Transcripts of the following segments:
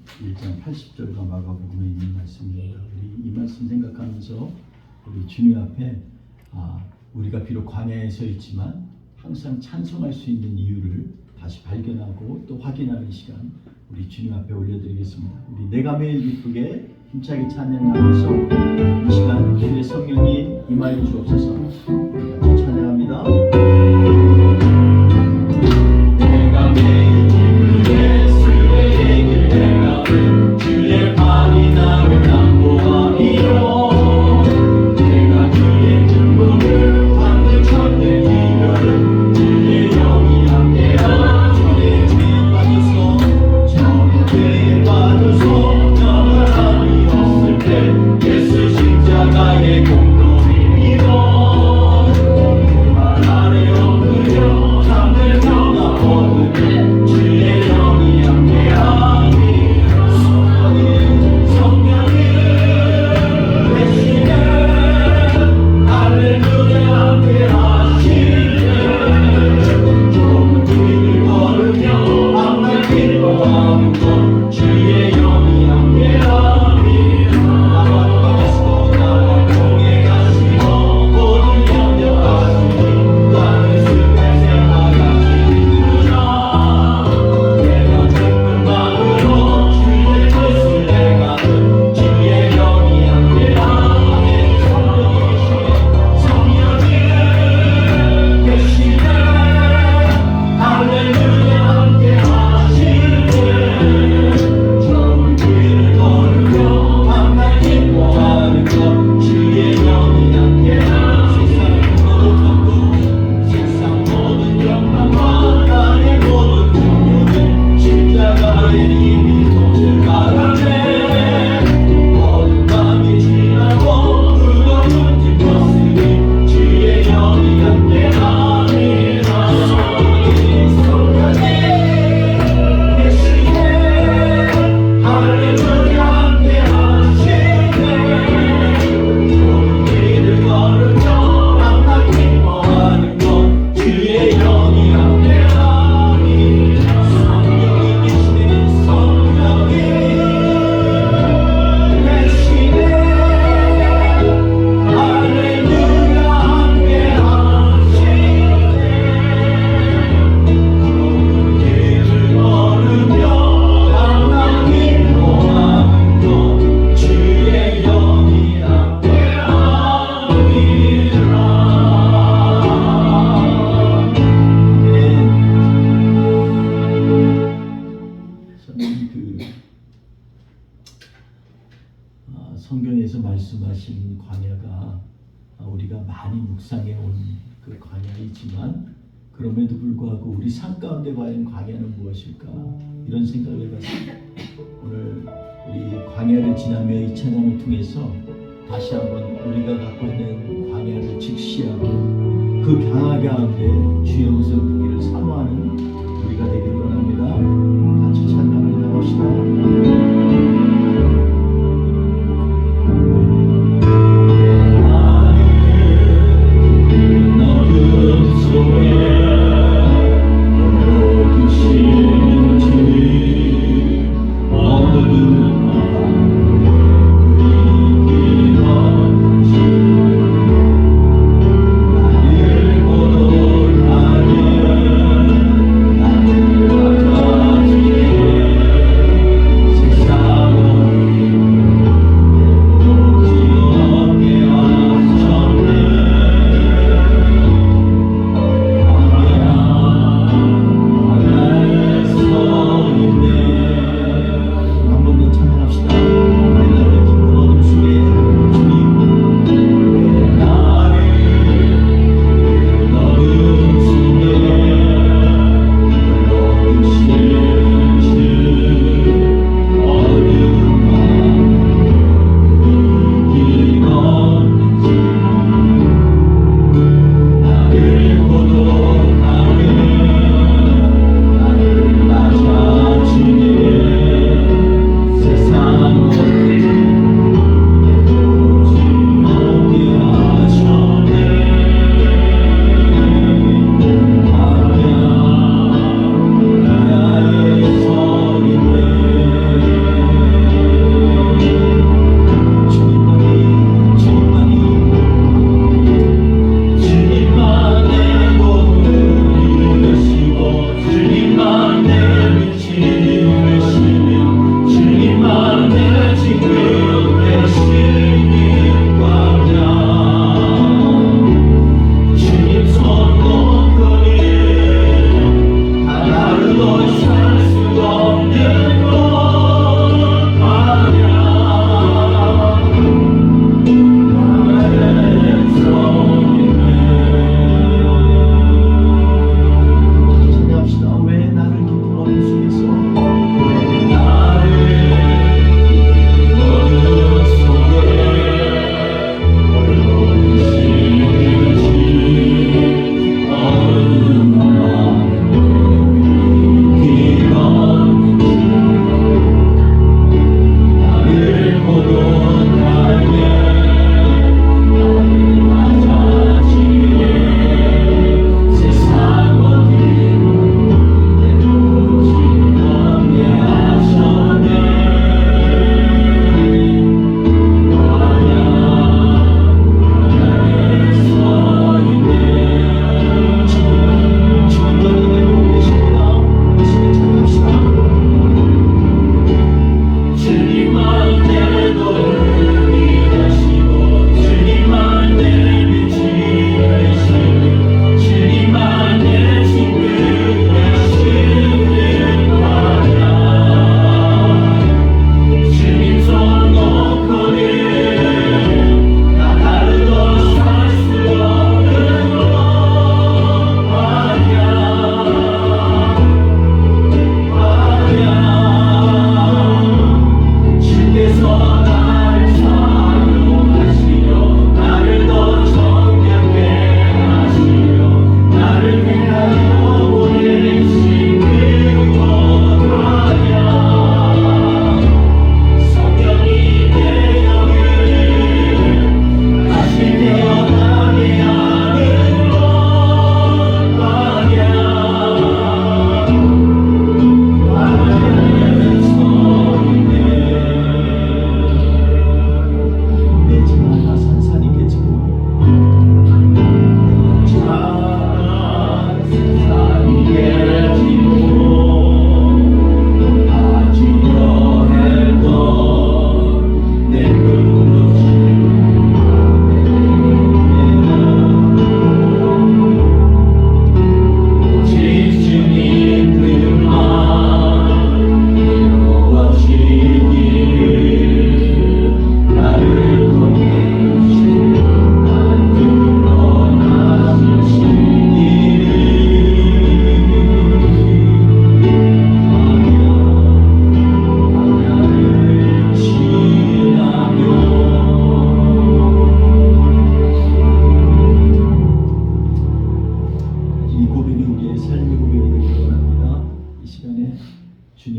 1장 80절과 마가복음에 있는 말씀입니다. 우리 이 말씀 생각하면서 우리 주님 앞에 우리가 비록 광야에 서 있지만 항상 찬송할 수 있는 이유를 다시 발견하고 또 확인하는 시간 우리 주님 앞에 올려드리겠습니다. 우리 내가매일 기쁘게 힘차게 찬양하면서 이 시간 주의 성령이 임하여 주옵소서. 우리 같이 찬양합니다. 주의 발이 나를 담보하리요. 내가 주의 기쁨을 받는 첫내 이별은 주의 영이 함께하라. 주의 죄에 빠져서 저의 죄에 빠져서 나가람이 없을 때 예수 십자가의 공로를 믿어 그 말 아래 엎드려 잠들 평화 얻으며 주의 영이 함께하리. 성경에서 말씀하신 광야가 우리가 많이 묵상해 온 그 광야이지만 그럼에도 불구하고 우리 삶 가운데 과연 광야는 무엇일까 이런 생각을 해봤습니다. 오늘 우리 광야를 지나며 이 찬양을 통해서 다시 한번 우리가 갖고 있는 광야를 직시하고 그 광야 가운데 주의 모습 보기를 사모하는 우리가 되길 원합니다. 같이 찬양을 나갑시다. 나를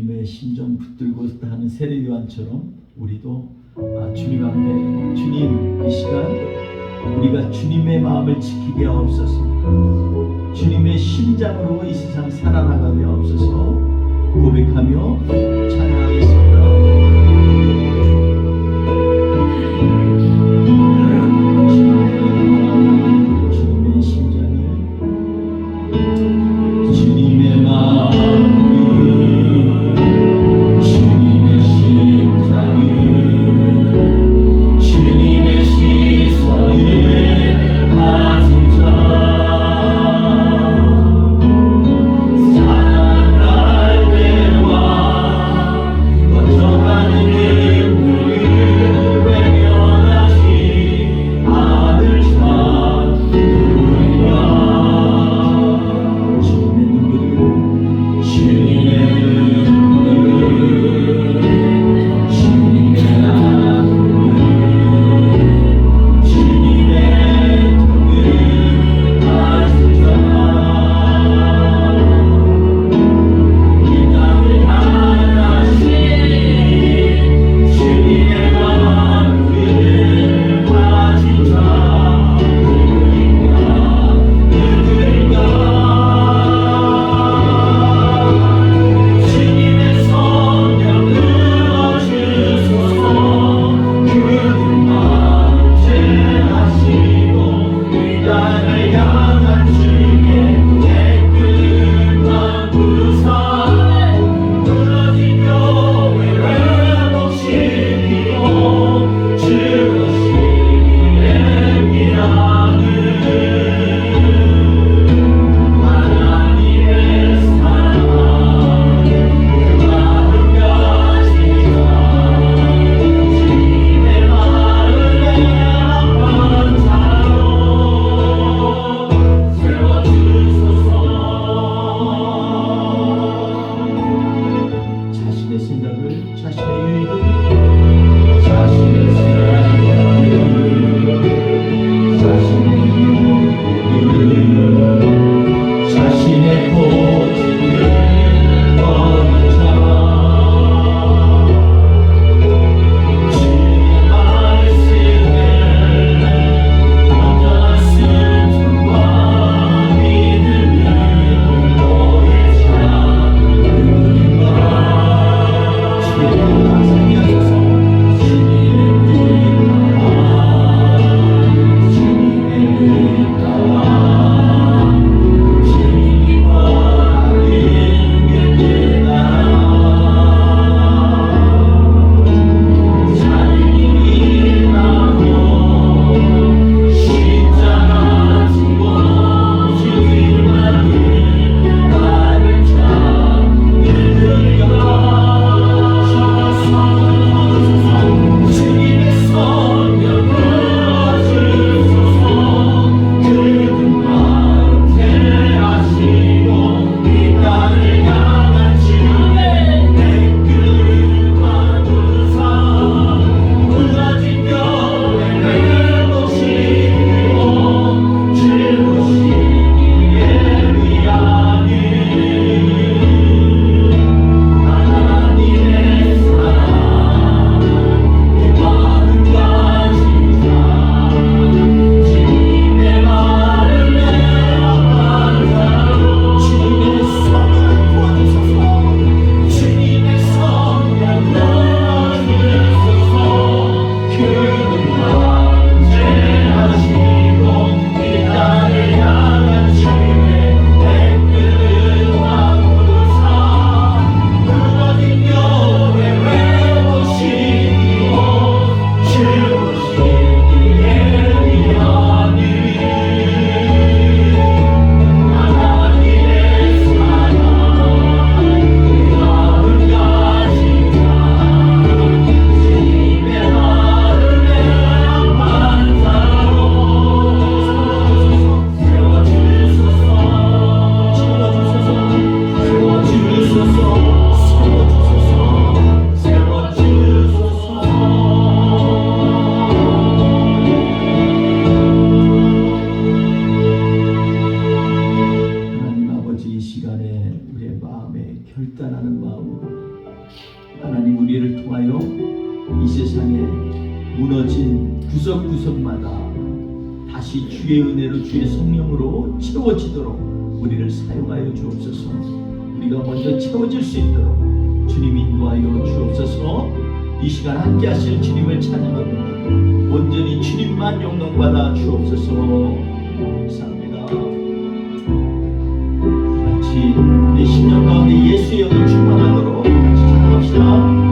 주님의 심정 붙들고 하는 세례 요한처럼 우리도 주님 앞에 주님 이 시간 우리가 주님의 마음을 지키게 하옵소서. 주님의 심장으로 이 세상 살아나가게 하옵소서. 고백하며 찬양하겠습니다. 와 하나님 우리를 통하여 이 세상에 무너진 구석구석마다 다시 주의 은혜로 주의 성령으로 채워지도록 우리를 사용하여 주옵소서. 우리가 먼저 채워질 수 있도록 주님 인도하여 주옵소서. 이 시간 함께 하실 주님을 찬양합니다. 온전히 주님만 영광받아 주옵소서. 감사합니다. 같이 내 심령 가운데 예수의 영이 충만하도록 같이 찬양합시다.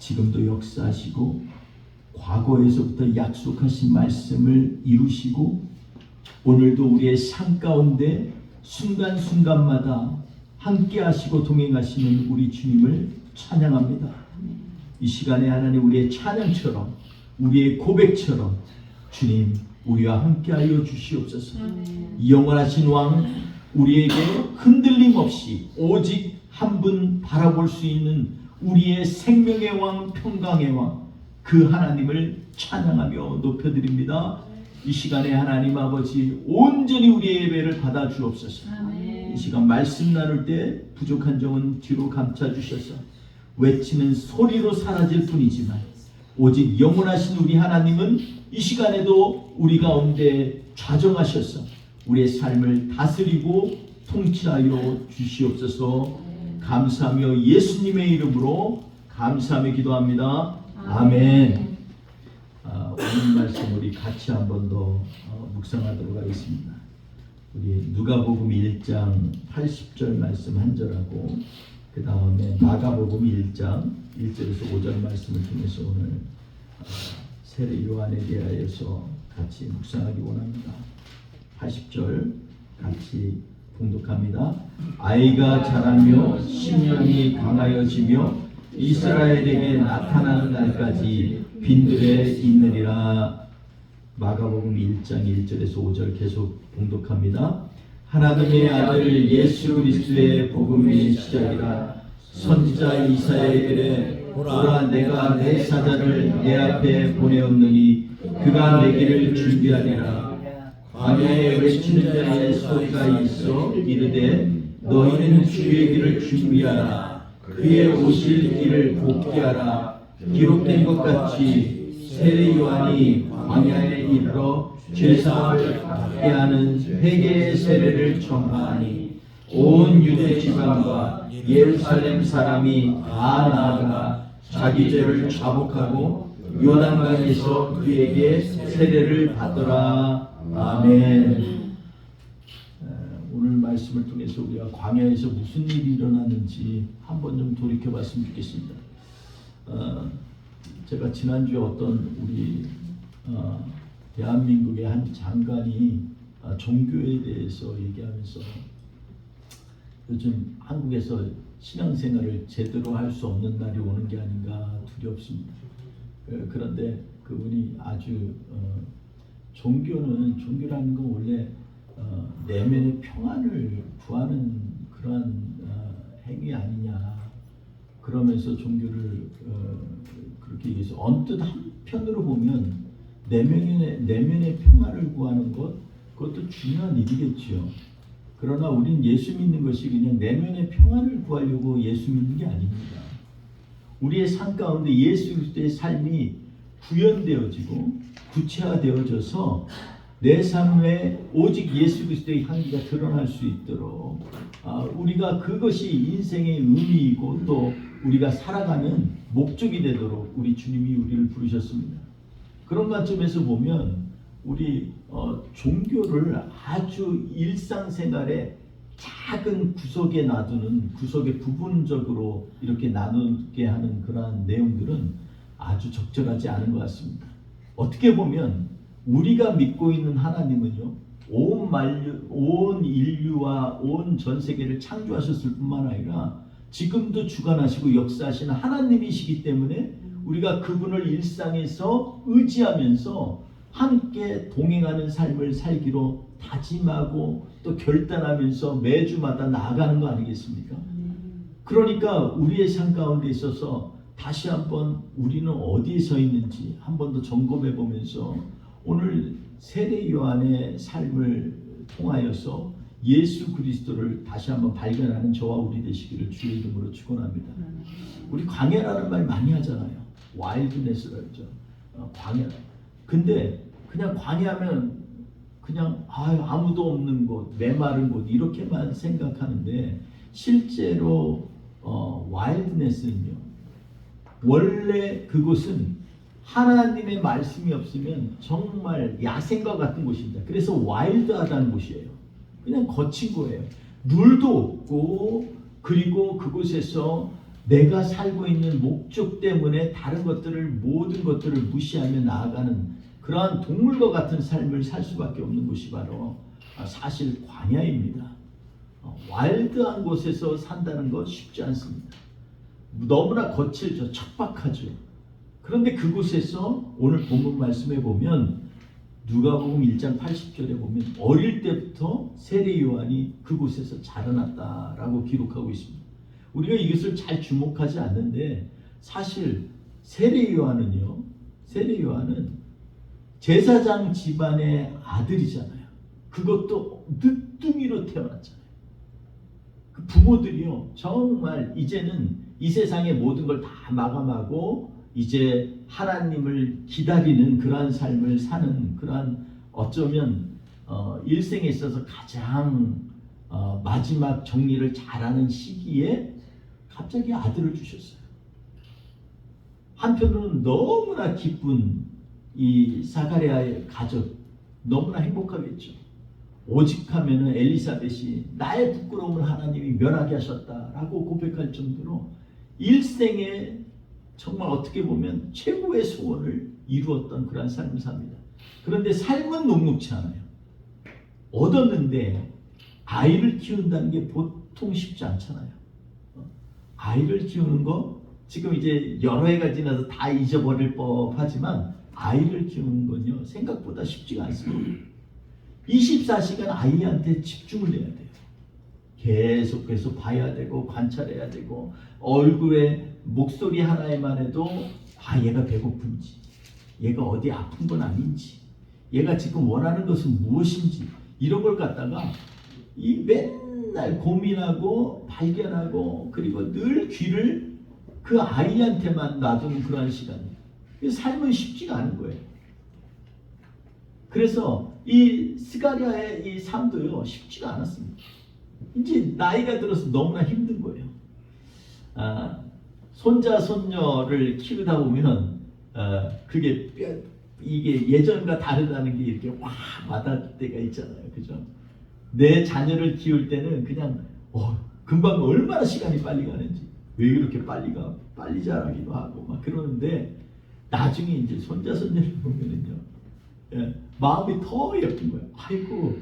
지금도 역사하시고 과거에서부터 약속하신 말씀을 이루시고 오늘도 우리의 삶 가운데 순간순간마다 함께 하시고 동행하시는 우리 주님을 찬양합니다. 이 시간에 하나님 우리의 찬양처럼 우리의 고백처럼 주님 우리와 함께하여 주시옵소서. 영원하신 왕 우리에게 흔들림 없이 오직 한 분 바라볼 수 있는 우리의 생명의 왕 평강의 왕 그 하나님을 찬양하며 높여드립니다. 이 시간에 하나님 아버지 온전히 우리의 예배를 받아 주옵소서. 이 시간 말씀 나눌 때 부족한 점은 뒤로 감춰 주셔서 외치는 소리로 사라질 뿐이지만 오직 영원하신 우리 하나님은 이 시간에도 우리 가운데 좌정하셔서 우리의 삶을 다스리고 통치하여 주시옵소서. 감사하며 예수님의 이름으로 감사하며 기도합니다. 아멘. 오늘 말씀 우리 같이 한 번 더 묵상하도록 하겠습니다. 우리 누가복음 1장 80절 말씀 한 절하고 그 다음에 마가복음 1장 1절에서 5절 말씀을 통해서 오늘 세례 요한에 대하여서 같이 묵상하기 원합니다. 80절 같이 봉독합니다. 아이가 자라며 심령이 강하여지며 이스라엘에게 나타나는 날까지 빈들에 있느니라. 마가복음 1장 1절에서 5절 계속 봉독합니다. 하나님의 아들 예수 그리스도의 복음의 시작이라. 선지자 이사야에 이르되 보라 내가 내 사자를 내 앞에 보내었느니 그가 내 길을 준비하리라. 광야에 외치는 자의 소리가 있어 이르되 너희는 주의 길을 준비하라. 그의 오실 길을 곱게 하라. 기록된 것 같이 세례 요한이 광야에 이르러 죄사함을 받게 하는 회개의 세례를 전파하니 온 유대 지방과 예루살렘 사람이 다 나아가 자기 죄를 자복하고 요단강에서 그에게 세례를 받더라. 아멘. 오늘 말씀을 통해서 우리가 광야에서 무슨 일이 일어났는지 한번 좀 돌이켜봤으면 좋겠습니다. 제가 지난주에 어떤 우리 대한민국의 한 장관이 종교에 대해서 얘기하면서 요즘 한국에서 신앙생활을 제대로 할 수 없는 날이 오는 게 아닌가 두렵습니다. 그런데 그분이 아주 종교라는 건 원래 내면의 평안을 구하는 그러한 행위 아니냐 그러면서 종교를 그렇게 얘기해서 언뜻 한편으로 보면 내면의 평안을 구하는 그것도 중요한 일이겠죠. 그러나 우린 예수 믿는 것이 그냥 내면의 평안을 구하려고 예수 믿는 게 아닙니다. 우리의 삶 가운데 예수 그리스도의 삶이 구현되어지고 구체화되어져서 내 삶에 오직 예수 그리스도의 향기가 드러날 수 있도록 우리가 그것이 인생의 의미이고 또 우리가 살아가는 목적이 되도록 우리 주님이 우리를 부르셨습니다. 그런 관점에서 보면 우리 종교를 아주 일상생활에 작은 구석에 놔두는 구석에 부분적으로 이렇게 나누게 하는 그러한 내용들은 아주 적절하지 않은 것 같습니다. 어떻게 보면 우리가 믿고 있는 하나님은요 온 인류와 온 전 세계를 창조하셨을 뿐만 아니라 지금도 주관하시고 역사하시는 하나님이시기 때문에 우리가 그분을 일상에서 의지하면서 함께 동행하는 삶을 살기로 다짐하고 또 결단하면서 매주마다 나아가는 거 아니겠습니까? 그러니까 우리의 삶 가운데 있어서 다시 한번 우리는 어디에 서 있는지 한 번 더 점검해 보면서 오늘 세례 요한의 삶을 통하여서 예수 그리스도를 다시 한번 발견하는 저와 우리 되시기를 주의 이름으로 축원합니다. 우리 광야라는 말 많이 하잖아요. 와일드네스라고 하죠. 광야. 근데 그냥 광야하면 그냥 아무도 없는 곳, 메마른 곳 이렇게만 생각하는데 실제로 와일드네스는요. 원래 그곳은 하나님의 말씀이 없으면 정말 야생과 같은 곳입니다. 그래서 와일드하다는 곳이에요. 그냥 거친 거예요. 물도 없고 그리고 그곳에서 내가 살고 있는 목적 때문에 다른 모든 것들을 무시하며 나아가는 그러한 동물과 같은 삶을 살 수밖에 없는 곳이 바로 사실 광야입니다. 와일드한 곳에서 산다는 건 쉽지 않습니다. 너무나 거칠죠. 척박하죠. 그런데 그곳에서 오늘 본문 말씀에 보면 누가복음 1장 80절에 보면 어릴 때부터 세례 요한이 그곳에서 자라났다라고 기록하고 있습니다. 우리가 이것을 잘 주목하지 않는데 사실 세례 요한은 제사장 집안의 아들이잖아요. 그것도 늦둥이로 태어났잖아요. 그 부모들이요 정말 이제는 이 세상의 모든 걸 다 마감하고 이제 하나님을 기다리는 그러한 삶을 사는 그러한 어쩌면 일생에 있어서 가장 마지막 정리를 잘하는 시기에 갑자기 아들을 주셨어요. 한편으로는 너무나 기쁜 이 사가랴의 가족, 너무나 행복하겠죠. 오직하면은 엘리사벳이 나의 부끄러움을 하나님이 면하게 하셨다라고 고백할 정도로 일생에 정말 어떻게 보면 최고의 소원을 이루었던 그런 삶을 삽니다. 그런데 삶은 녹록치 않아요. 얻었는데 아이를 키운다는 게 보통 쉽지 않잖아요. 아이를 키우는 거 지금 이제 여러 해가 지나서 다 잊어버릴 법하지만 아이를 키우는 건요 생각보다 쉽지가 않습니다. 24시간 아이한테 집중을 해야 돼요. 계속해서 봐야 되고 관찰해야 되고 얼굴에 목소리 하나에만 해도 얘가 배고픈지, 얘가 어디 아픈 건 아닌지, 얘가 지금 원하는 것은 무엇인지 이런 걸 갖다가 이 맨날 고민하고 발견하고 그리고 늘 귀를 그 아이한테만 놔두는 그러한 시간이에요. 삶은 쉽지가 않은 거예요. 그래서 이 스가랴의 이 삶도요 쉽지가 않았습니다. 이제 나이가 들어서 너무나 힘든 거예요. 손자 손녀를 키우다 보면 그게 이게 예전과 다르다는 게 이렇게 확 와닿을 때가 있잖아요, 그죠? 내 자녀를 키울 때는 그냥 금방 얼마나 시간이 빨리 가는지, 왜 그렇게 빨리 자라기도 하고 막 그러는데 나중에 이제 손자 손녀를 보면은요, 마음이 더 예쁜 거예요. 아이고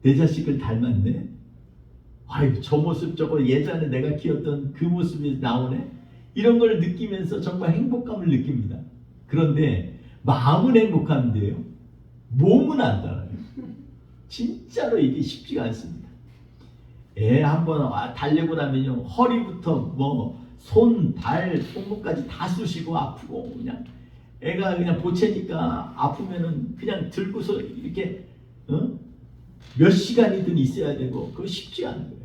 내 자식을 닮았네. 아이고 저 모습 저거 예전에 내가 키웠던 그 모습이 나오네. 이런 걸 느끼면서 정말 행복감을 느낍니다. 그런데 마음은 행복한데요, 몸은 안 따라요. 진짜로 이게 쉽지가 않습니다. 애 한번 달래고 나면요 허리부터 뭐 손, 발, 손목까지 다 쑤시고 아프고 그냥 애가 그냥 보채니까 아프면은 그냥 들고서 이렇게 몇 시간이든 있어야 되고 그거 쉽지 않은 거예요.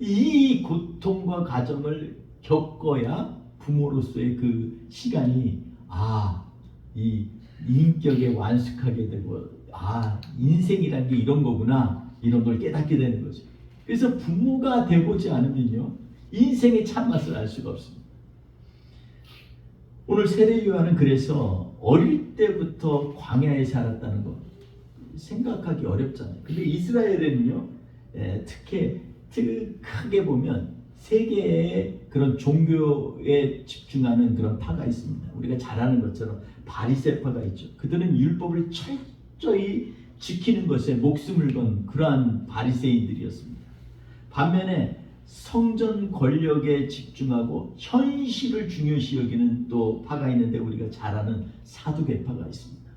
이 고통과 과정을 겪어야 부모로서의 그 시간이 이 인격에 완숙하게 되고 인생이란 게 이런 거구나 이런 걸 깨닫게 되는 거죠. 그래서 부모가 되고지 않으면요 인생의 참맛을 알 수가 없습니다. 오늘 세례 요한은 그래서 어릴 때부터 광야에 살았다는 거 생각하기 어렵잖아요. 근데 이스라엘에는요 특히 크게 보면 세 개의 그런 종교에 집중하는 그런 파가 있습니다. 우리가 잘 아는 것처럼 바리새파가 있죠. 그들은 율법을 철저히 지키는 것에 목숨을 건 그러한 바리새인들이었습니다. 반면에 성전 권력에 집중하고 현실을 중요시 여기는 또 파가 있는데 우리가 잘 아는 사두개파가 있습니다.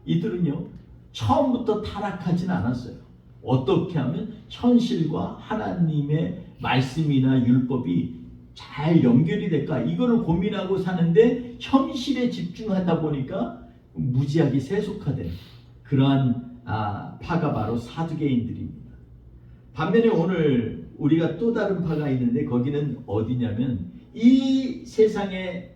이들은요 처음부터 타락하지는 않았어요. 어떻게 하면 현실과 하나님의 말씀이나 율법이 잘 연결이 될까 이거를 고민하고 사는데 현실에 집중하다 보니까 무지하게 세속화된 그러한 파가 바로 사두개인들입니다. 반면에 오늘 우리가 또 다른 파가 있는데 거기는 어디냐면 이 세상에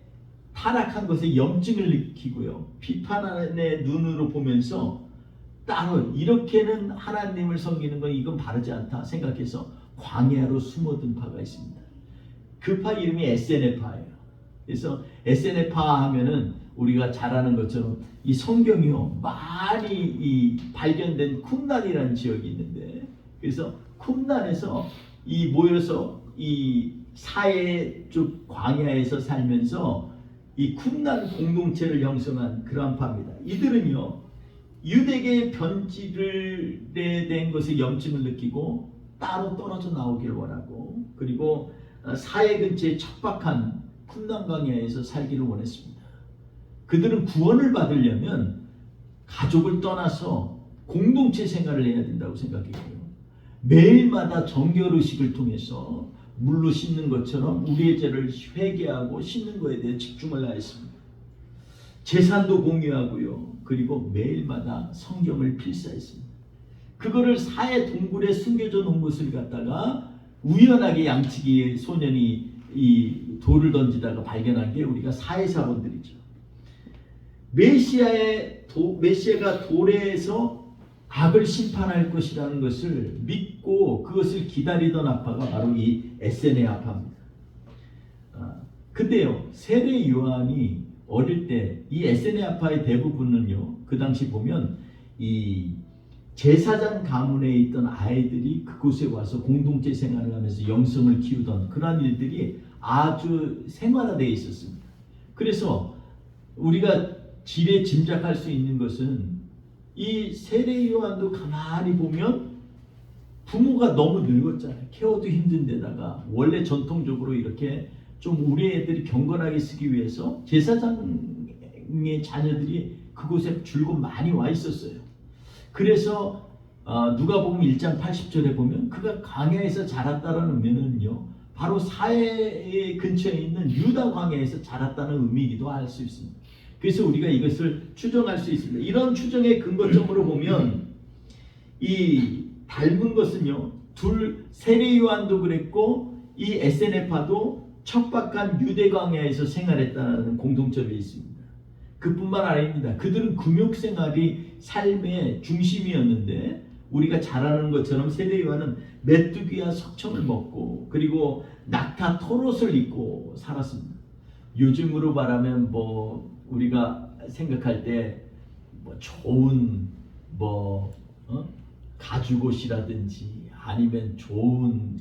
타락한 것에 염증을 느끼고요 비판의 눈으로 보면서 따로 이렇게는 하나님을 섬기는 건 이건 바르지 않다 생각해서 광야로 숨어든 파가 있습니다. 그 파 이름이 에세네파예요. 그래서 에세네파 하면은 우리가 잘 아는 것처럼 이 성경이요 많이 이 발견된 쿰란이라는 지역이 있는데 그래서 쿰란에서 이 모여서 이 사해 쪽 광야에서 살면서 이 쿰란 공동체를 형성한 그러한 파입니다. 이들은요 유대계의 변질에 대한 것에 염증을 느끼고 따로 떨어져 나오길 원하고 그리고 사해 근처에 척박한 쿰란 광야에서 살기를 원했습니다. 그들은 구원을 받으려면 가족을 떠나서 공동체 생활을 해야 된다고 생각했고요. 매일마다 정결의식을 통해서 물로 씻는 것처럼 우리의 죄를 회개하고 씻는 것에 대해 집중을 하였습니다. 재산도 공유하고요. 그리고 매일마다 성경을 필사했습니다. 그거를 사해 동굴에 숨겨져 놓은 것을 갖다가 우연하게 양치기 소년이 이 돌을 던지다가 발견한 게 우리가 사해사본들이죠. 메시아가 도래해서 악을 심판할 것이라는 것을 믿고 그것을 기다리던 아파가 바로 이 에세네 아파입니다. 근데요, 세례 요한이 어릴 때 이 에세네아파의 대부분은요, 그 당시 보면 이 제사장 가문에 있던 아이들이 그곳에 와서 공동체 생활을 하면서 영성을 키우던 그러한 일들이 아주 생활화되어 있었습니다. 그래서 우리가 지레 짐작할 수 있는 것은 이 세례 요한도 가만히 보면 부모가 너무 늙었잖아요. 케어도 힘든 데다가 원래 전통적으로 이렇게 좀 우리 애들이 경건하게 쓰기 위해서 제사장의 자녀들이 그곳에 줄곧 많이 와 있었어요. 그래서 누가복음 1장 80절에 보면 그가 광야에서 자랐다라는 의미는요, 바로 사해 근처에 있는 유다 광야에서 자랐다는 의미이기도 할 수 있습니다. 그래서 우리가 이것을 추정할 수 있습니다. 이런 추정의 근거점으로 보면 이 닮은 것은요, 세례 요한도 그랬고 이 에세네파도 척박한 유대 광야에서 생활했다는 공통점이 있습니다. 그뿐만 아닙니다. 그들은 금욕 생활이 삶의 중심이었는데 우리가 잘 아는 것처럼 세례 요한은 메뚜기와 석청을 먹고 그리고 낙타 털옷을 입고 살았습니다. 요즘으로 말하면 우리가 생각할 때 좋은 가죽옷이라든지 아니면 좋은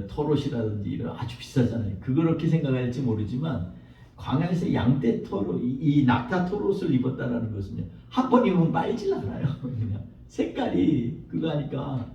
털옷이라든지 이런 아주 비싸잖아요. 그렇게 생각할지 모르지만 광야에서 양떼 털옷, 이 낙타 털옷을 입었다라는 것은요, 한 번 입으면 빨질 않아요. 그냥 색깔이 그거 하니까.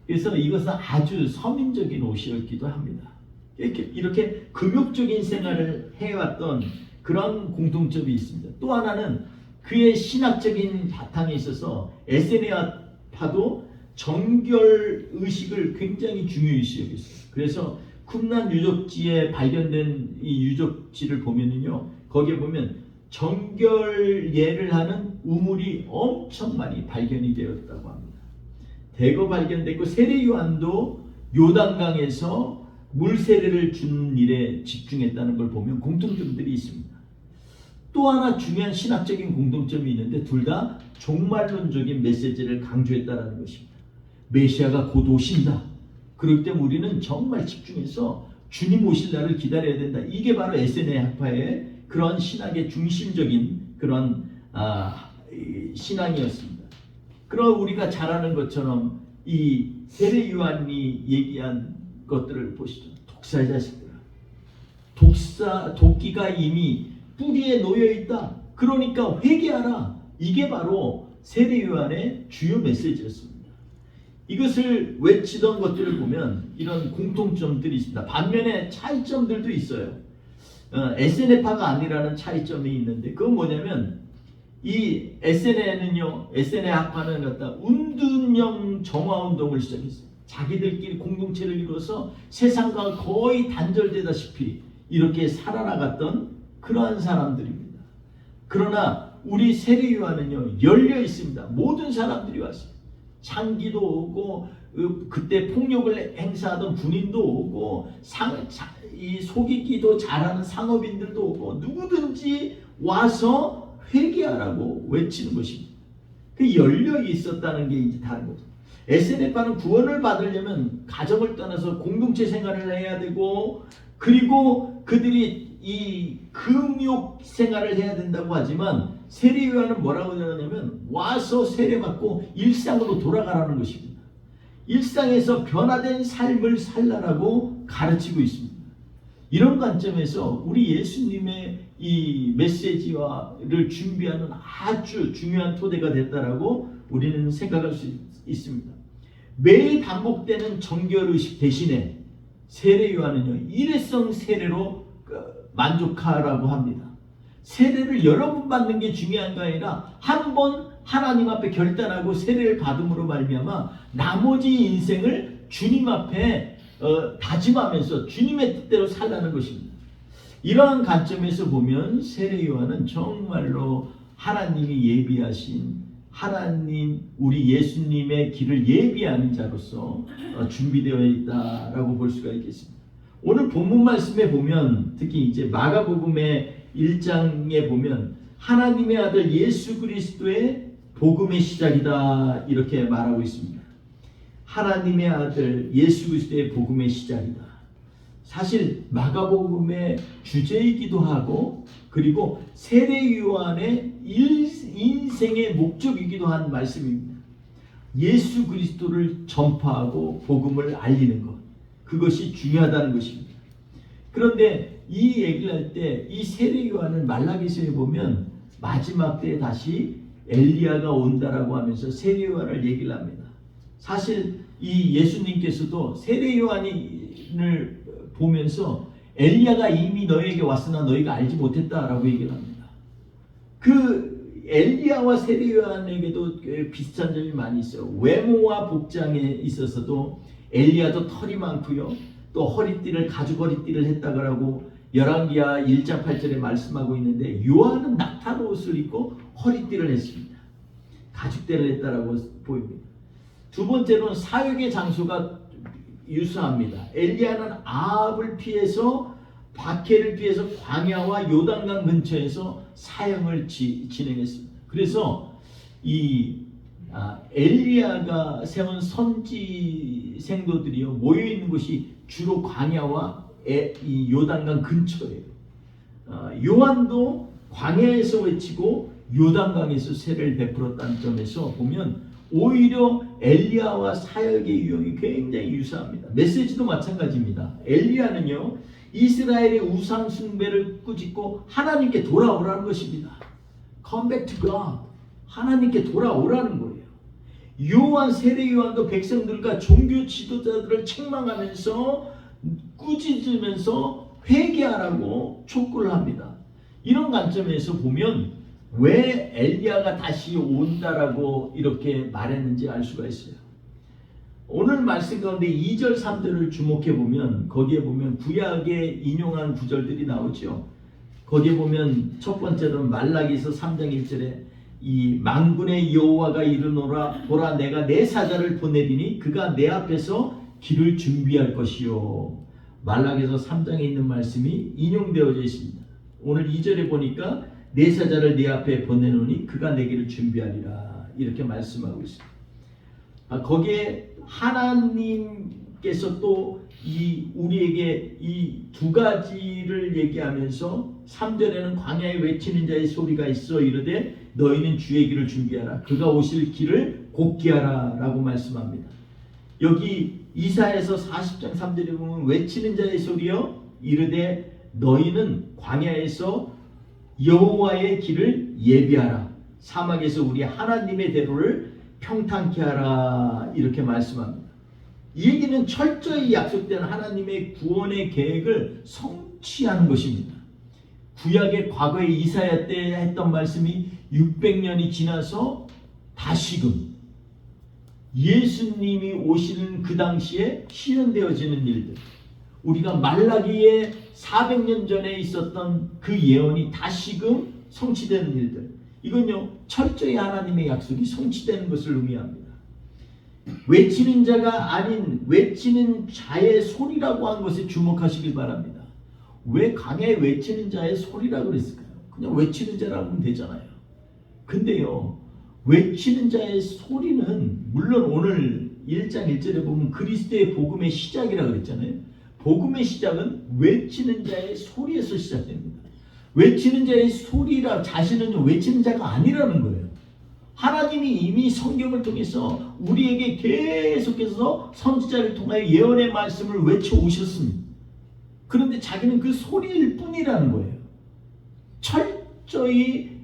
그래서 이것은 아주 서민적인 옷이었기도 합니다. 이렇게 금욕적인 생활을 해왔던 그런 공통점이 있습니다. 또 하나는 그의 신학적인 바탕에 있어서 에세네아파도 정결 의식을 굉장히 중요시 여겼어요. 그래서 쿰란 유적지에 발견된 이 유적지를 보면은요, 거기에 보면 정결예를 하는 우물이 엄청 많이 발견이 되었다고 합니다. 대거 발견됐고 세례 요한도 요단강에서 물 세례를 주는 일에 집중했다는 걸 보면 공통점들이 있습니다. 또 하나 중요한 신학적인 공통점이 있는데 둘 다 종말론적인 메시지를 강조했다는 것입니다. 메시아가 곧 오신다. 그렇기 때문에 우리는 정말 집중해서 주님 오실 날을 기다려야 된다. 이게 바로 에세네아파의 그런 신학의 중심적인 그런 신앙이었습니다. 그럼 우리가 잘 아는 것처럼 이 세례 요한이 얘기한 것들을 보시죠. 독사의 자식들아, 도끼가 이미 뿌리에 놓여 있다. 그러니까 회개하라. 이게 바로 세례 요한의 주요 메시지였습니다. 이것을 외치던 것들을 보면 이런 공통점들이 있습니다. 반면에 차이점들도 있어요. 에세네파가 아니라는 차이점이 있는데 그건 뭐냐면 이 에세네아파는 운둔형 정화운동을 시작했어요. 자기들끼리 공동체를 이루어서 세상과 거의 단절되다시피 이렇게 살아나갔던 그러한 사람들입니다. 그러나 우리 세례 요한은요, 열려 있습니다. 모든 사람들이 왔어요. 창기도 오고 그때 폭력을 행사하던 군인도 오고 이 속이기도 잘하는 상업인들도 오고 누구든지 와서 회개하라고 외치는 것입니다. 그 열려 있었다는 게 이제 다른 거죠. 에세네파는 구원을 받으려면 가정을 떠나서 공동체 생활을 해야 되고 그리고 그들이 이 금욕 생활을 해야 된다고 하지만 세례 요한은 뭐라고 하냐면 와서 세례받고 일상으로 돌아가라는 것입니다. 일상에서 변화된 삶을 살라라고 가르치고 있습니다. 이런 관점에서 우리 예수님의 이 메시지를 준비하는 아주 중요한 토대가 됐다라고 우리는 생각할 수 있습니다. 매일 반복되는 정결의식 대신에 세례 요한은요, 일회성 세례로 만족하라고 합니다. 세례를 여러 번 받는 게 중요한 게 아니라 한 번 하나님 앞에 결단하고 세례를 받음으로 말미암아 나머지 인생을 주님 앞에 다짐하면서 주님의 뜻대로 살라는 것입니다. 이러한 관점에서 보면 세례 요한은 정말로 하나님이 예비하신 하나님 우리 예수님의 길을 예비하는 자로서 준비되어 있다라고 볼 수가 있겠습니다. 오늘 본문 말씀에 보면 특히 이제 마가복음의 1장에 보면 하나님의 아들 예수 그리스도의 복음의 시작이다 이렇게 말하고 있습니다. 하나님의 아들 예수 그리스도의 복음의 시작이다. 사실 마가복음의 주제이기도 하고 그리고 세례 요한의 인생의 목적이기도 한 말씀입니다. 예수 그리스도를 전파하고 복음을 알리는 것, 그것이 중요하다는 것입니다. 그런데 이 얘기를 할 때 이 세례 요한을 말라기서에 보면 마지막 때에 다시 엘리야가 온다라고 하면서 세례 요한을 얘기를 합니다. 사실 이 예수님께서도 세례 요한을 보면서 엘리야가 이미 너에게 왔으나 너희가 알지 못했다라고 얘기를 합니다. 그 엘리야와 세례 요한에게도 비슷한 점이 많이 있어요. 외모와 복장에 있어서도 엘리야도 털이 많고요. 또 허리띠를 가죽 허리띠를 했다고 하고 열왕기하 1장 8절에 말씀하고 있는데 요한은 낙타 옷을 입고 허리띠를 했습니다. 가죽대를 했다라고 보입니다. 두 번째로는 사역의 장소가 유사합니다. 엘리야는 아합을 피해서 박해를 피해서 광야와 요단강 근처에서 사역을 진행했습니다. 그래서 이 엘리야가 세운 선지 생도들이요 모여 있는 곳이 주로 광야와 이 요단강 근처예요. 요한도 광야에서 외치고 요단강에서 세례를 베풀었다는 점에서 보면 오히려 엘리야와 사역의 유형이 굉장히 유사합니다. 메시지도 마찬가지입니다. 엘리야는요 이스라엘의 우상 숭배를 꾸짖고 하나님께 돌아오라는 것입니다. Come back to God. 하나님께 돌아오라는 거예요. 요한 세례 요한도 백성들과 종교 지도자들을 책망하면서 꾸짖으면서 회개하라고 촉구를 합니다. 이런 관점에서 보면 왜 엘리야가 다시 온다라고 이렇게 말했는지 알 수가 있어요. 오늘 말씀 가운데 2절 3절을 주목해 보면 거기에 보면 구약에 인용한 구절들이 나오죠. 거기에 보면 첫 번째로는 말라기서 3장 1절에 이 만군의 여호와가 이르노라 보라 내가 내 사자를 보내리니 그가 내 앞에서 길을 준비할 것이요. 말라기서 3장에 있는 말씀이 인용되어져 있습니다. 오늘 2절에 보니까 내 사자를 네 앞에 보내노니 그가 내 길을 준비하리라 이렇게 말씀하고 있습니다. 거기에 하나님께서 또 우리에게 이 두 가지를 얘기하면서 3절에는 광야에 외치는 자의 소리가 있어 이르되 너희는 주의 길을 준비하라 그가 오실 길을 곧게 하라 라고 말씀합니다. 여기 이사야서 40장 3절에 보면 외치는 자의 소리여 이르되 너희는 광야에서 여호와의 길을 예비하라 사막에서 우리 하나님의 대로를 평탄케 하라 이렇게 말씀합니다. 이 얘기는 철저히 약속된 하나님의 구원의 계획을 성취하는 것입니다. 구약의 과거에 이사야 때 했던 말씀이 600년이 지나서 다시금 예수님이 오시는 그 당시에 실현되어지는 일들, 우리가 말라기에 400년 전에 있었던 그 예언이 다시금 성취되는 일들, 이건요 철저히 하나님의 약속이 성취되는 것을 의미합니다. 외치는 자가 아닌 외치는 자의 소리라고 한 것에 주목하시길 바랍니다. 왜 강에 외치는 자의 소리라고 그랬을까요? 그냥 외치는 자라고 하면 되잖아요. 근데요 외치는 자의 소리는 물론 오늘 1장 1절에 보면 그리스도의 복음의 시작이라고 그랬잖아요. 복음의 시작은 외치는 자의 소리에서 시작됩니다. 외치는 자의 소리라 자신은 외치는 자가 아니라는 거예요. 하나님이 이미 성경을 통해서 우리에게 계속해서 선지자를 통하여 예언의 말씀을 외쳐오셨습니다. 그런데 자기는 그 소리일 뿐이라는 거예요. 철저히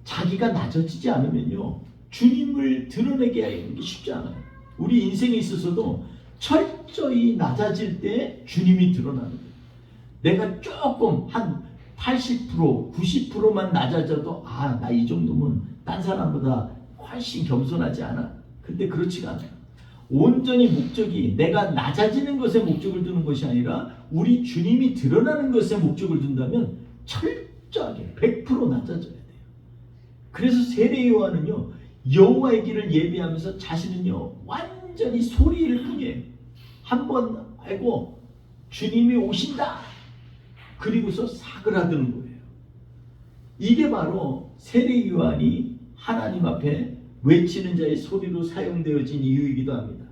자기가 낮아지지 않으면요 주님을 드러내게 하는 게 쉽지 않아요. 우리 인생에 있어서도 철저히 낮아질 때 주님이 드러나는 거예요. 내가 조금 한 80%, 90%만 낮아져도 나 이 정도면 딴 사람보다 훨씬 겸손하지 않아? 근데 그렇지가 않아요. 온전히 목적이 내가 낮아지는 것에 목적을 두는 것이 아니라 우리 주님이 드러나는 것에 목적을 둔다면 철저하게 100% 낮아져야 돼요. 그래서 세례 요한은요 여호와의 길을 예비하면서 자신은요 완전히 소리일 뿐이에요. 한번 알고 주님이 오신다 그리고서 사그라드는 거예요. 이게 바로 세례 요한이 하나님 앞에 외치는 자의 소리로 사용되어진 이유이기도 합니다.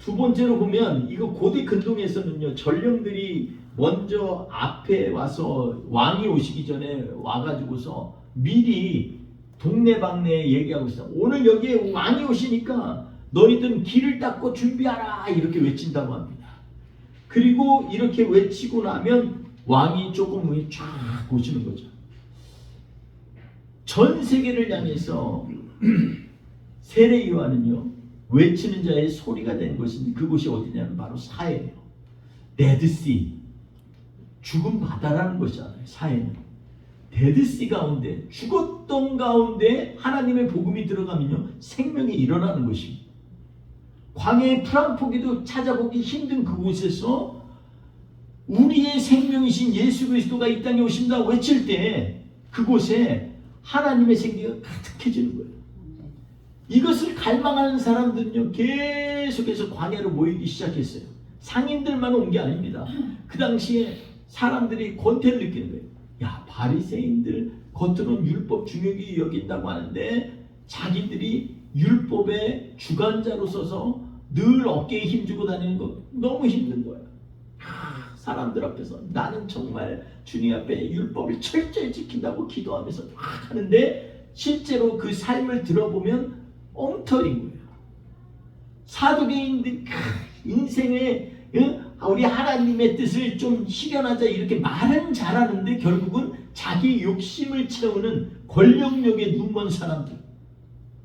두 번째로 보면 이거 고대 근동에서는요, 전령들이 먼저 앞에 와서 왕이 오시기 전에 와가지고서 미리 동네방네에 얘기하고 있어. 오늘 여기에 왕이 오시니까 너희들은 길을 닦고 준비하라, 이렇게 외친다고 합니다. 그리고 이렇게 외치고 나면 왕이 조금 후에 쫙 오시는 거죠. 전 세계를 향해서 세례 요한은요, 외치는 자의 소리가 된 것인데, 그곳이 어디냐면 바로 사해예요. 데드씨, 죽은 바다라는 것이잖아요. 사해는 데드씨 가운데, 죽었던 가운데 하나님의 복음이 들어가면요, 생명이 일어나는 것입니다. 광야의 풀한포기도 찾아보기 힘든 그곳에서 우리의 생명이신 예수 그리스도가 이 땅에 오신다 외칠 때 그곳에 하나님의 생기가 가득해지는 거예요. 이것을 갈망하는 사람들은요, 계속해서 광야로 모이기 시작했어요. 상인들만 온 게 아닙니다. 그 당시에 사람들이 권태를 느끼는 거예요. 야, 바리새인들 겉으로는 율법 중요하게 여긴다고 하는데 자기들이 율법의 주관자로 서서 늘 어깨에 힘주고 다니는 거 너무 힘든 거예요. 사람들 앞에서 나는 정말 주님 앞에 율법을 철저히 지킨다고 기도하면서 막 하는데 실제로 그 삶을 들어보면 엉터리인 거예요. 사두개인들 인생에 우리 하나님의 뜻을 좀 실현하자 이렇게 말은 잘하는데 결국은 자기 욕심을 채우는 권력욕에 눈먼 사람들,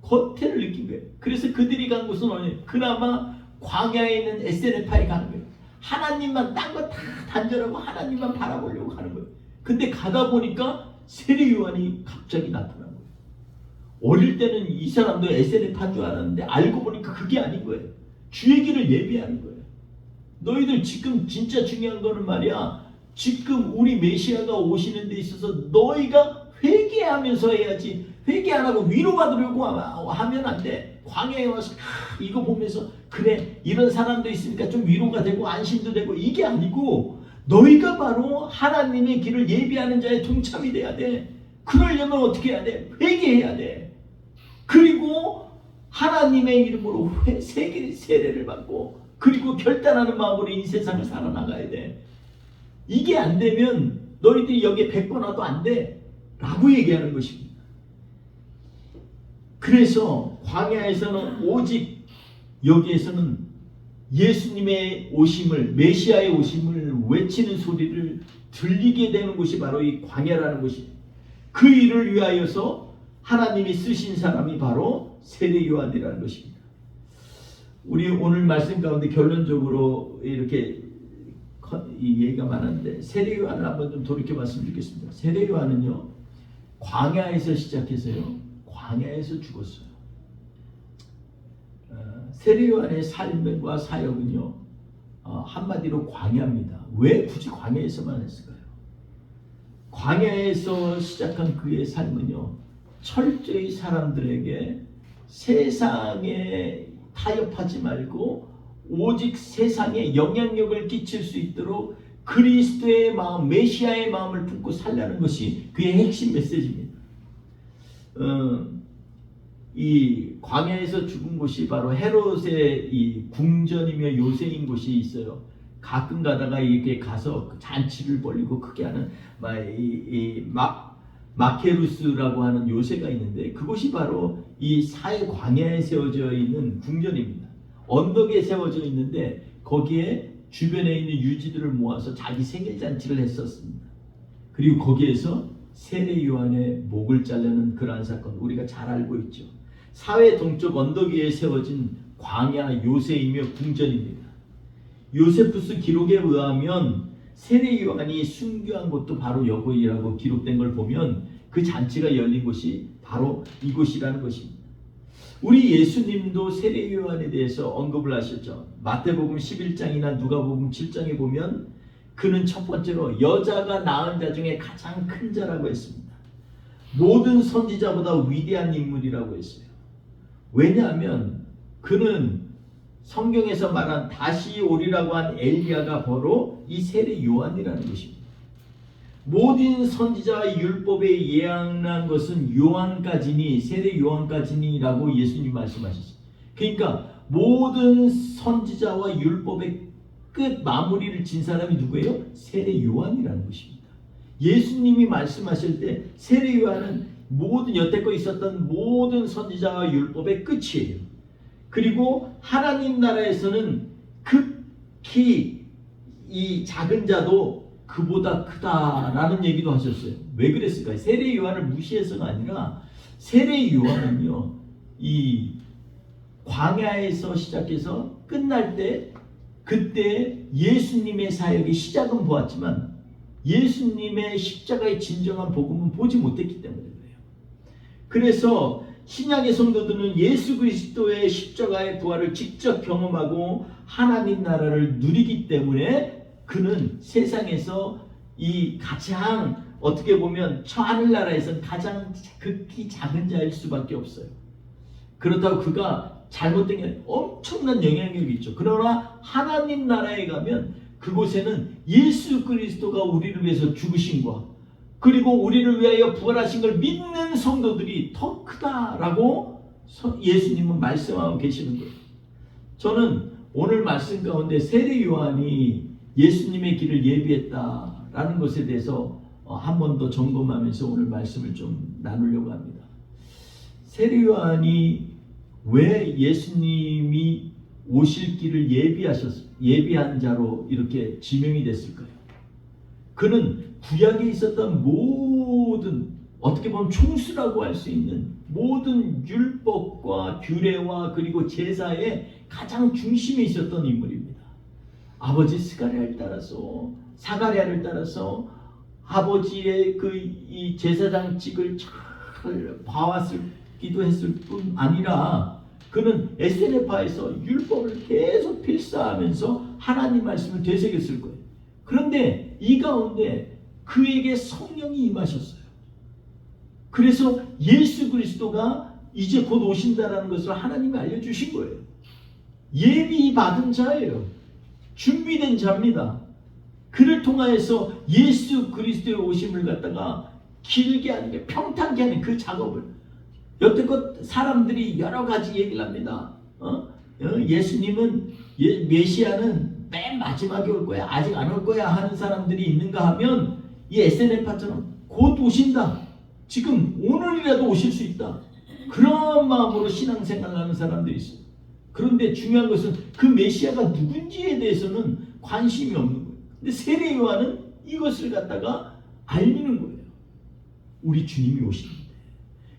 권태를 느낀 거예요. 그래서 그들이 간 곳은 어디? 그나마 광야에 있는 SNF에 가는 거예요. 하나님만 딴 거 다 단절하고 하나님만 바라보려고 하는 거예요. 근데 가다 보니까 세례 요한이 갑자기 나타난 거예요. 어릴 때는 이 사람도 SNF한 줄 알았는데 알고 보니까 그게 아닌 거예요. 주의 길을 예비하는 거예요. 너희들 지금 진짜 중요한 거는 말이야, 지금 우리 메시아가 오시는 데 있어서 너희가 회개하면서 해야지, 회개 안 하고 위로받으려고 하면 안 돼. 광야에 와서 이거 보면서 그래, 이런 사람도 있으니까 좀 위로가 되고 안심도 되고, 이게 아니고 너희가 바로 하나님의 길을 예비하는 자의 동참이 돼야 돼. 그러려면 어떻게 해야 돼? 회개해야 돼. 그리고 하나님의 이름으로 세례를 받고, 그리고 결단하는 마음으로 이 세상을 살아나가야 돼. 이게 안 되면 너희들이 여기에 100번 와도 안 돼 라고 얘기하는 것입니다. 그래서 광야에서는 오직, 여기에서는 예수님의 오심을, 메시아의 오심을 외치는 소리를 들리게 되는 곳이 바로 이 광야라는 곳입니다. 그 일을 위하여서 하나님이 쓰신 사람이 바로 세례 요한이라는 것입니다. 우리 오늘 말씀 가운데 결론적으로 이렇게 이 얘기가 많은데, 세례 요한을 한번 좀 돌이켜 봤으면 좋겠습니다. 세례 요한은요, 광야에서 시작해서요, 광야에서 죽었어요. 세례 요한의 삶과 사역은요, 한마디로 광야입니다. 왜 굳이 광야에서만 했을까요? 광야에서 시작한 그의 삶은요, 철저히 사람들에게 세상에 타협하지 말고 오직 세상에 영향력을 끼칠 수 있도록 그리스도의 마음, 메시아의 마음을 품고 살라는 것이 그의 핵심 메시지입니다. 이 광야에서 죽은 곳이 바로 헤롯의 이 궁전이며 요새인 곳이 있어요. 가끔 가다가 이렇게 가서 잔치를 벌이고 크게 하는 마케루스라고 하는 요새가 있는데, 그곳이 바로 이 사해 광야에 세워져 있는 궁전입니다. 언덕에 세워져 있는데 거기에 주변에 있는 유지들을 모아서 자기 생일 잔치를 했었습니다. 그리고 거기에서 세례 요한의 목을 자르는 그러한 사건 우리가 잘 알고 있죠. 사회 동쪽 언덕 위에 세워진 광야 요새이며 궁전입니다. 요세푸스 기록에 의하면 세례 요한이 순교한 곳도 바로 여기라고 기록된 걸 보면 그 잔치가 열린 곳이 바로 이곳이라는 것입니다. 우리 예수님도 세례 요한에 대해서 언급을 하셨죠. 마태복음 11장이나 누가복음 7장에 보면 그는 첫 번째로 여자가 낳은 자 중에 가장 큰 자라고 했습니다. 모든 선지자보다 위대한 인물이라고 했어요. 왜냐하면 그는 성경에서 말한 다시 오리라고 한 엘리야가 바로 이 세례 요한이라는 것입니다. 모든 선지자와 율법에 예언한 것은 요한까지니, 세례 요한까지니라고 예수님 말씀하셨어요. 그러니까 모든 선지자와 율법의 끝 마무리를 진 사람이 누구예요? 세례 요한이라는 것입니다. 예수님이 말씀하실 때 세례 요한은 모든 여태껏 있었던 모든 선지자와 율법의 끝이에요. 그리고 하나님 나라에서는 극히 이 작은 자도 그보다 크다라는 얘기도 하셨어요. 왜 그랬을까요? 세례 요한을 무시해서가 아니라 세례 요한은요, 이 광야에서 시작해서 끝날 때 그때 예수님의 사역의 시작은 보았지만 예수님의 십자가의 진정한 복음은 보지 못했기 때문에 그래요. 그래서 신약의 성도들은 예수 그리스도의 십자가의 부활을 직접 경험하고 하나님 나라를 누리기 때문에 그는 세상에서 이 가장 어떻게 보면 저 하늘나라에서는 가장 극히 작은 자일 수밖에 없어요. 그렇다고 그가 잘못된 게 엄청난 영향력이 있죠. 그러나 하나님 나라에 가면 그곳에는 예수 그리스도가 우리를 위해서 죽으신 것 그리고 우리를 위하여 부활하신 걸 믿는 성도들이 더 크다라고 예수님은 말씀하고 계시는 거예요. 저는 오늘 말씀 가운데 세례 요한이 예수님의 길을 예비했다라는 것에 대해서 한 번 더 점검하면서 오늘 말씀을 좀 나누려고 합니다. 세례 요한이 왜 예수님이 오실 길을 예비한 자로 이렇게 지명이 됐을까요? 그는 구약에 있었던 모든 어떻게 보면 총수라고 할 수 있는 모든 율법과 규례와 그리고 제사의 가장 중심에 있었던 인물입니다. 아버지 스가랴를 따라서 사가랴를 따라서 아버지의 이 제사장직을 잘 봐왔기도 했을 뿐 아니라 그는 에스레파에서 율법을 계속 필사하면서 하나님 말씀을 되새겼을 거예요. 그런데 이 가운데 그에게 성령이 임하셨어요. 그래서 예수 그리스도가 이제 곧 오신다라는 것을 하나님이 알려주신 거예요. 예비 받은 자예요. 준비된 자입니다. 그를 통하여서 예수 그리스도의 오심을 갖다가 길게 하는 게 평탄케 하는 그 작업을 여태껏 사람들이 여러 가지 얘기를 합니다. 예수님은 메시아는 맨 마지막에 올 거야 아직 안 올 거야 하는 사람들이 있는가 하면 이 SNF파처럼 곧 오신다. 지금 오늘이라도 오실 수 있다. 그런 마음으로 신앙생활을 하는 사람들이 있어요. 그런데 중요한 것은 그 메시아가 누군지에 대해서는 관심이 없는 거예요. 근데 세례 요한은 이것을 갖다가 알리는 거예요. 우리 주님이 오시는데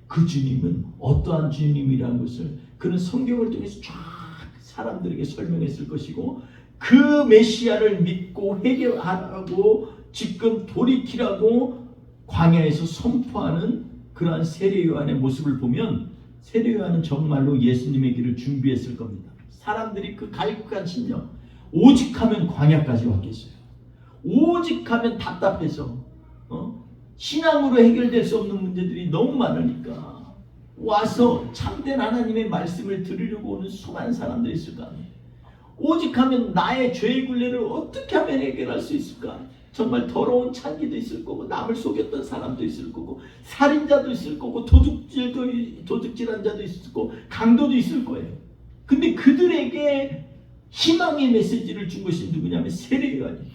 그 주님은 어떠한 주님이라는 것을 그는 성경을 통해서 쫙 사람들에게 설명했을 것이고 그 메시아를 믿고 회개하라고 지금 돌이키라고 광야에서 선포하는 그러한 세례 요한의 모습을 보면 세례 요한은 정말로 예수님의 길을 준비했을 겁니다. 사람들이 그 갈급한 심령 오직 하면 광야까지 왔겠어요. 오직 하면 답답해서 신앙으로 해결될 수 없는 문제들이 너무 많으니까 와서 참된 하나님의 말씀을 들으려고 오는 수많은 사람들이 있을까? 오직 하면 나의 죄의 굴레를 어떻게 하면 해결할 수 있을까? 정말 더러운 창기도 있을 거고 남을 속였던 사람도 있을 거고 살인자도 있을 거고 도둑질한 자도 있을 거고 강도도 있을 거예요. 근데 그들에게 희망의 메시지를 준 것이 누구냐면 세례 요한이에요.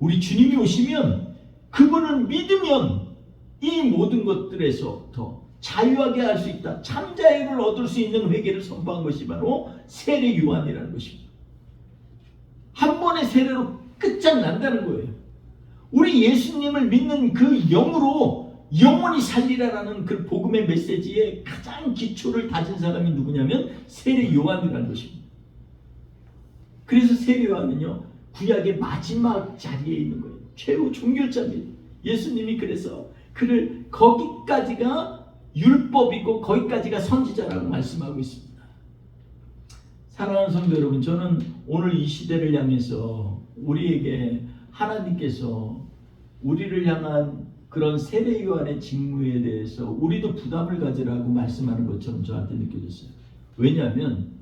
우리 주님이 오시면 그분을 믿으면 이 모든 것들에서부터 자유하게 할 수 있다. 참자유를 얻을 수 있는 회개를 선포한 것이 바로 세례 요한이라는 것입니다. 한 번의 세례로 끝장난다는 거예요. 우리 예수님을 믿는 그 영으로 영원히 살리라라는 그 복음의 메시지의 가장 기초를 다진 사람이 누구냐면 세례 요한이라는 것입니다. 그래서 세례 요한은요 구약의 마지막 자리에 있는 거예요. 최후 종결자입니다. 예수님이 그래서 그를 거기까지가 율법이고 거기까지가 선지자라고 말씀하고 있습니다. 사랑하는 성도 여러분, 저는 오늘 이 시대를 향해서 우리에게 하나님께서 우리를 향한 그런 세례 요한의 직무에 대해서 우리도 부담을 가지라고 말씀하는 것처럼 저한테 느껴졌어요. 왜냐하면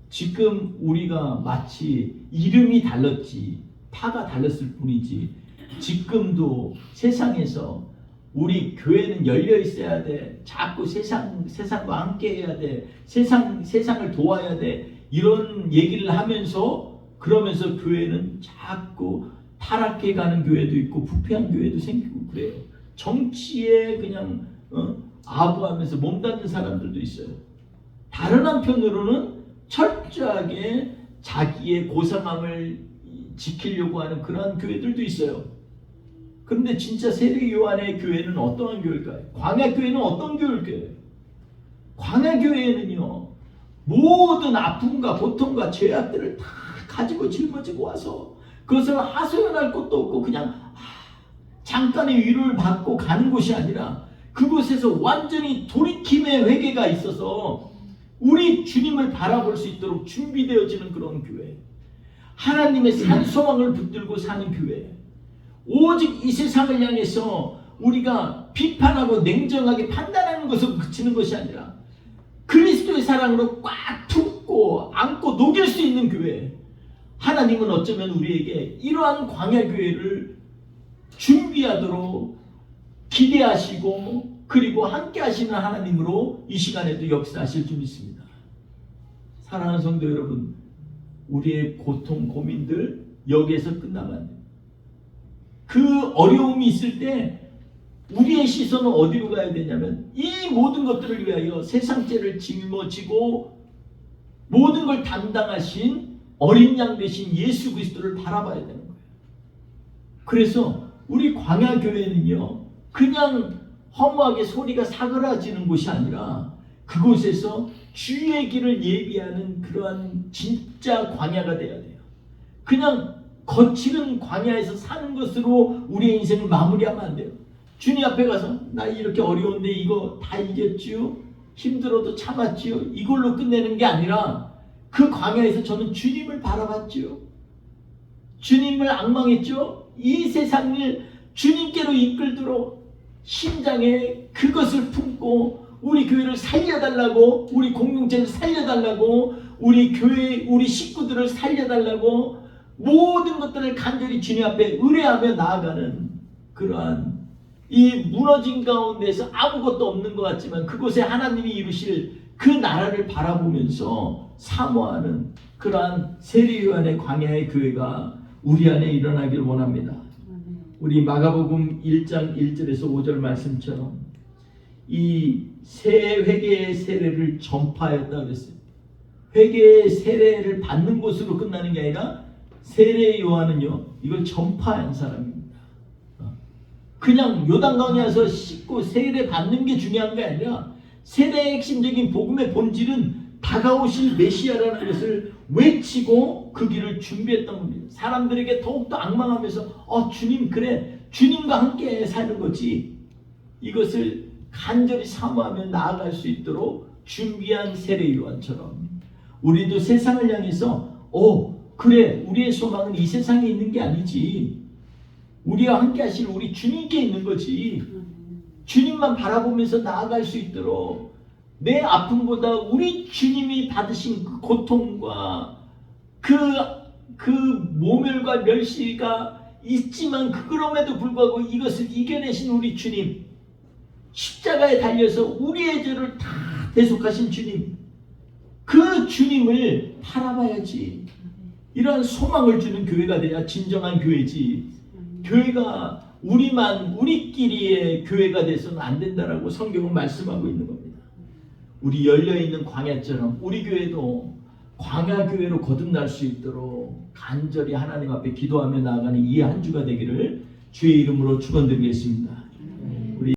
지금 우리가 마치 이름이 달랐지 파가 달랐을 뿐이지 지금도 세상에서 우리 교회는 열려 있어야 돼. 자꾸 세상과 함께 해야 돼. 세상을 도와야 돼. 이런 얘기를 하면서 그러면서 교회는 자꾸 타락해 가는 교회도 있고 부패한 교회도 생기고 그래요. 정치에 그냥 아부하면서 몸담는 사람들도 있어요. 다른 한편으로는 철저하게 자기의 고상함을 지키려고 하는 그러한 교회들도 있어요. 그런데 진짜 세례 요한의 교회는 어떠한 교회일까요? 광야 교회는 어떤 교회일까요? 광야 교회는요, 모든 아픔과 고통과 죄악들을 다 가지고 짊어지고 와서 그것을 하소연할 것도 없고 그냥 잠깐의 위로를 받고 가는 곳이 아니라 그곳에서 완전히 돌이킴의 회개가 있어서 우리 주님을 바라볼 수 있도록 준비되어지는 그런 교회, 하나님의 산 소망을 붙들고 사는 교회, 오직 이 세상을 향해서 우리가 비판하고 냉정하게 판단하는 것으로 그치는 것이 아니라 그리스도의 사랑으로 꽉 품고 안고 녹일 수 있는 교회. 하나님은 어쩌면 우리에게 이러한 광야 교회를 준비하도록 기대하시고 그리고 함께 하시는 하나님으로 이 시간에도 역사하실 줄 믿습니다. 사랑하는 성도 여러분, 우리의 고통, 고민들 여기에서 끝나면 안 돼요. 그 어려움이 있을 때 우리의 시선은 어디로 가야 되냐면 이 모든 것들을 위하여 세상죄를 짊어지고 모든 걸 담당하신 어린 양 되신 예수 그리스도를 바라봐야 되는 거예요. 그래서 우리 광야 교회는요, 그냥 허무하게 소리가 사그라지는 곳이 아니라 그곳에서 주의 길을 예비하는 그러한 진짜 광야가 돼야 돼요. 그냥 거칠은 광야에서 사는 것으로 우리의 인생을 마무리하면 안 돼요. 주님 앞에 가서 나 이렇게 어려운데 이거 다 이겼지요? 힘들어도 참았지요? 이걸로 끝내는 게 아니라 그 광야에서 저는 주님을 바라봤지요. 주님을 앙망했죠. 이 세상을 주님께로 이끌도록 심장에 그것을 품고 우리 교회를 살려달라고, 우리 공동체를 살려달라고, 우리 교회, 우리 식구들을 살려달라고 모든 것들을 간절히 주님 앞에 의뢰하며 나아가는 그러한 이 무너진 가운데서 아무것도 없는 것 같지만 그곳에 하나님이 이루실 그 나라를 바라보면서 사모하는 그러한 세례 요한의 광야의 교회가 우리 안에 일어나길 원합니다. 우리 마가복음 1장 1절에서 5절 말씀처럼 이 새 회개의 세례를 전파하였다 그랬어요. 회개의 세례를 받는 것으로 끝나는 게 아니라 세례 요한은요, 이걸 전파한 사람입니다. 그냥 요단강에서 씻고 세례 받는 게 중요한 게 아니라 세례의 핵심적인 복음의 본질은 다가오실 메시아라는 것을 외치고 그 길을 준비했던 겁니다. 사람들에게 더욱더 앙망하면서 주님, 그래, 주님과 함께 사는 거지. 이것을 간절히 사모하며 나아갈 수 있도록 준비한 세례 요한처럼 우리도 세상을 향해서 그래, 우리의 소망은 이 세상에 있는 게 아니지. 우리와 함께 하실 우리 주님께 있는 거지. 주님만 바라보면서 나아갈 수 있도록 내 아픔보다 우리 주님이 받으신 그 고통과 그 모멸과 멸시가 있지만 그럼에도 불구하고 이것을 이겨내신 우리 주님, 십자가에 달려서 우리의 죄를 다 대속하신 주님, 그 주님을 바라봐야지. 이러한 소망을 주는 교회가 돼야 진정한 교회지. 교회가 우리끼리의 교회가 돼서는 안 된다라고 성경은 말씀하고 있는 겁니다. 우리 열려있는 광야처럼 우리 교회도 광야 교회로 거듭날 수 있도록 간절히 하나님 앞에 기도하며 나아가는 이 한 주가 되기를 주의 이름으로 축원드리겠습니다.